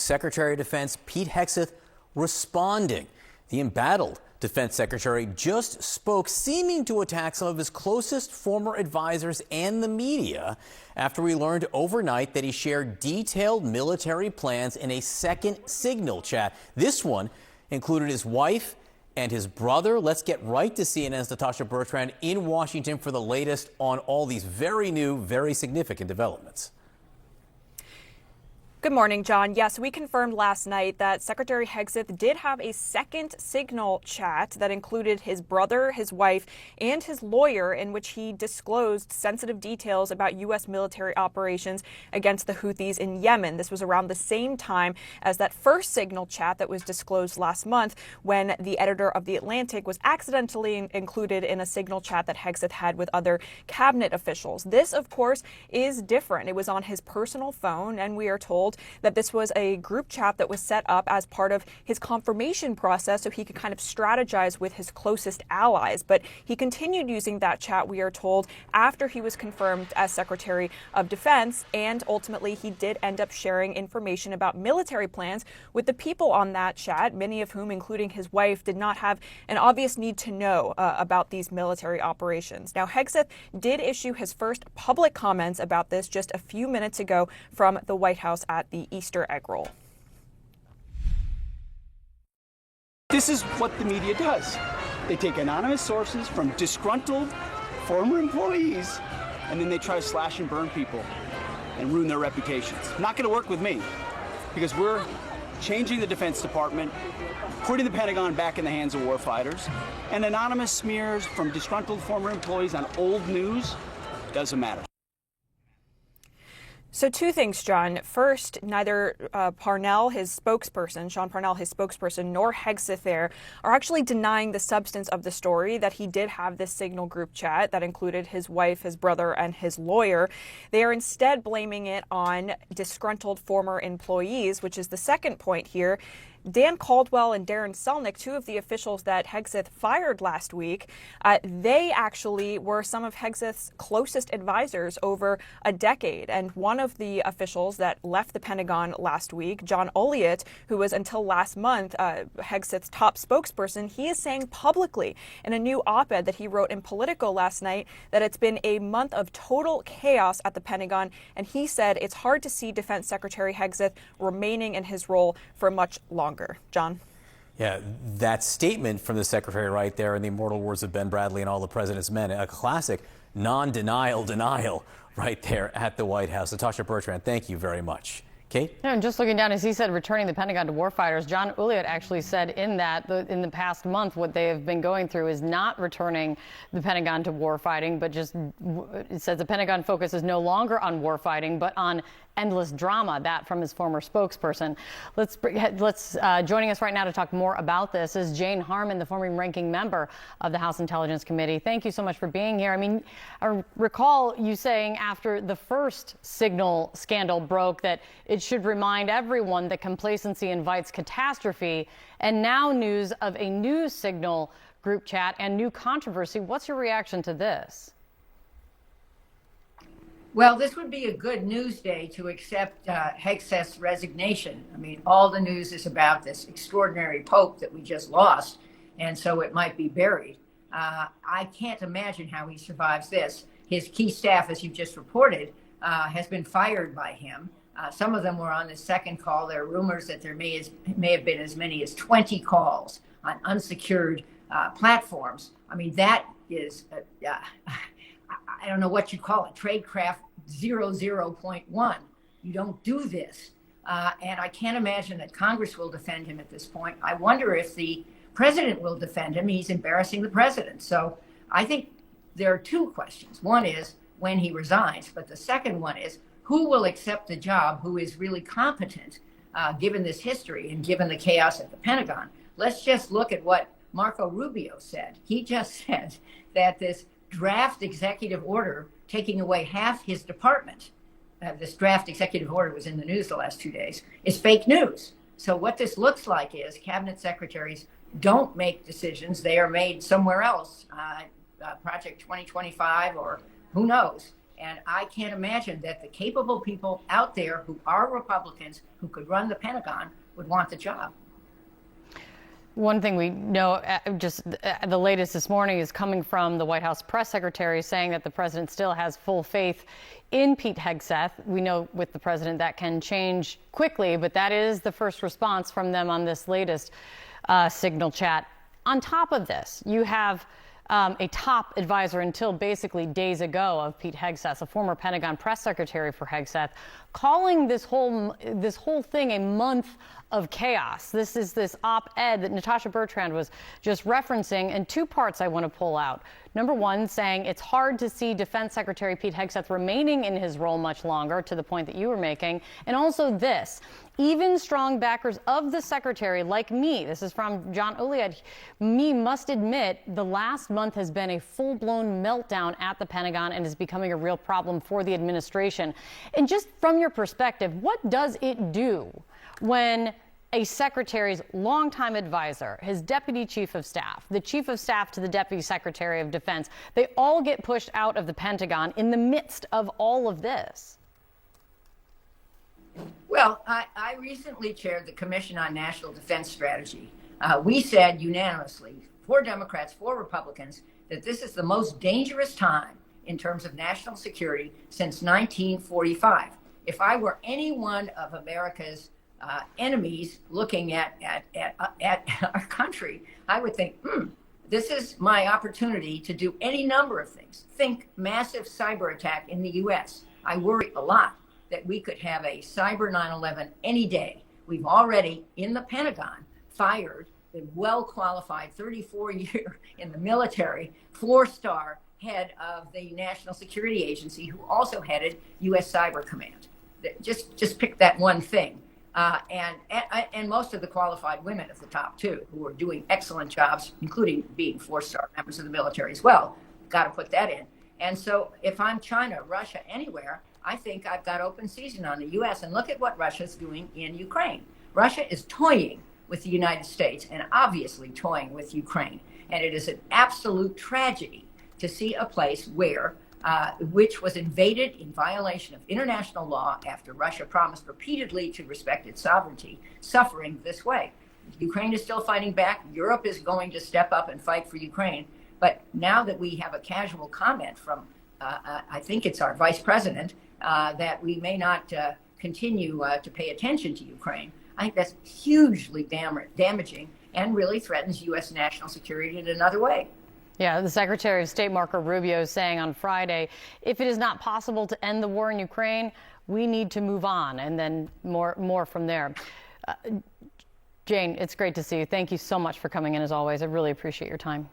Secretary of Defense Pete Hegseth responding. The embattled Defense Secretary just spoke, seeming to attack some of his closest former advisors and the media after we learned overnight that he shared detailed military plans in a second Signal chat. This one included his wife and his brother. Let's get right to CNN's Natasha Bertrand in Washington for the latest on all these very new, very significant developments. Good morning, John. Yes, we confirmed last night that Secretary Hegseth did have a second Signal chat that included his brother, his wife, and his lawyer, in which he disclosed sensitive details about U.S. military operations against the Houthis in Yemen. This was around the same time as that first Signal chat that was disclosed last month, when the editor of The Atlantic was accidentally included in a Signal chat that Hegseth had with other cabinet officials. This, of course, is different. It was on his personal phone, and we are told that this was a group chat that was set up as part of his confirmation process so he could kind of strategize with his closest allies. But he continued using that chat, we are told, after he was confirmed as Secretary of Defense, and ultimately he did end up sharing information about military plans with the people on that chat, many of whom, including his wife, did not have an obvious need to know about these military operations. Now, Hegseth did issue his first public comments about this just a few minutes ago from the White House at the Easter egg roll. This is what the media does. They take anonymous sources from disgruntled former employees, and then they try to slash and burn people and ruin their reputations. Not going to work with me, because we're changing the Defense Department, putting the Pentagon back in the hands of warfighters, and anonymous smears from disgruntled former employees on old news doesn't matter. So two things, John. First, neither Parnell, his spokesperson, Sean Parnell, his spokesperson, nor Hegseth there are actually denying the substance of the story, that he did have this Signal group chat that included his wife, his brother, and his lawyer. They are instead blaming it on disgruntled former employees, which is the second point here. Dan Caldwell and Darren Selnick, two of the officials that Hegseth fired last week, they actually were some of Hegseth's closest advisors over a decade. And one of the officials that left the Pentagon last week, John Olliott, who was until last month Hegseth's top spokesperson, he is saying publicly in a new op-ed that he wrote in Politico last night that it's been a month of total chaos at the Pentagon. And he said it's hard to see Defense Secretary Hegseth remaining in his role for much longer. John? Yeah, that statement from the secretary right there in the immortal words of Ben Bradley and All the President's Men, a classic denial right there at the White House. Natasha Bertrand, thank you very much. Kate? And just looking down, as he said, returning the Pentagon to warfighters, John Olliott actually said in the past month, what they have been going through is not returning the Pentagon to warfighting, but just it says the Pentagon focus is no longer on warfighting, but on endless drama. That from his former spokesperson. Joining us right now to talk more about this is Jane Harman, the former ranking member of the House Intelligence Committee. Thank you so much for being here. I mean, I recall you saying after the first Signal scandal broke that it should remind everyone that complacency invites catastrophe, and now news of a new Signal group chat and new controversy. What's your reaction to this? Well, this would be a good news day to accept Hegseth's resignation. I mean, all the news is about this extraordinary pope that we just lost, and so it might be buried. I can't imagine how he survives this. His key staff, as you just reported, has been fired by him. Some of them were on the second call. There are rumors that there may have been as many as 20 calls on unsecured platforms. I mean, that is, I don't know what you call it, tradecraft 00.1. You don't do this. And I can't imagine that Congress will defend him at this point. I wonder if the president will defend him. He's embarrassing the president. So I think there are two questions. One is when he resigns, but the second one is who will accept the job, who is really competent, given this history and given the chaos at the Pentagon. Let's just look at what Marco Rubio said. He just said that this draft executive order taking away half his department, this draft executive order was in the news the last 2 days, is fake news. So what this looks like is cabinet secretaries don't make decisions. They are made somewhere else, Project 2025 or who knows. And I can't imagine that the capable people out there who are Republicans who could run the Pentagon would want the job. One thing we know, the latest this morning, is coming from the White House press secretary saying that the president still has full faith in Pete Hegseth. We know with the president that can change quickly, but that is the first response from them on this latest Signal chat. On top of this, you have a top advisor until basically days ago of Pete Hegseth, a former Pentagon press secretary for Hegseth, calling this whole thing a month of chaos. This is this op-ed that Natasha Bertrand was just referencing, and two parts I want to pull out. Number one, saying it's hard to see Defense Secretary Pete Hegseth remaining in his role much longer, to the point that you were making. And also this, even strong backers of the secretary like me, this is from John Uliad, me must admit the last month has been a full-blown meltdown at the Pentagon and is becoming a real problem for the administration. And just from your perspective, what does it do when a secretary's longtime advisor, his deputy chief of staff, the chief of staff to the deputy secretary of defense, they all get pushed out of the Pentagon in the midst of all of this? Well, I recently chaired the Commission on National Defense Strategy. We said unanimously, 4 Democrats, 4 Republicans, that this is the most dangerous time in terms of national security since 1945. If I were any one of America's enemies looking at our country, I would think, this is my opportunity to do any number of things. Think massive cyber attack in the U.S. I worry a lot that we could have a cyber 9/11 any day. We've already, in the Pentagon, fired the well-qualified 34-year in the military, 4-star head of the National Security Agency, who also headed U.S. Cyber Command. Just pick that one thing. And most of the qualified women at the top, too, who are doing excellent jobs, including being 4-star members of the military as well. Got to put that in. And so if I'm China, Russia, anywhere, I think I've got open season on the U.S. And look at what Russia's doing in Ukraine. Russia is toying with the United States and obviously toying with Ukraine. And it is an absolute tragedy to see a place which was invaded in violation of international law after Russia promised repeatedly to respect its sovereignty, suffering this way. Ukraine is still fighting back. Europe is going to step up and fight for Ukraine. But now that we have a casual comment from, I think it's our vice president, that we may not continue to pay attention to Ukraine, I think that's hugely damaging and really threatens U.S. national security in another way. Yeah, the Secretary of State Marco Rubio saying on Friday, if it is not possible to end the war in Ukraine, we need to move on, and then more from there. Jane, it's great to see you. Thank you so much for coming in, as always. I really appreciate your time.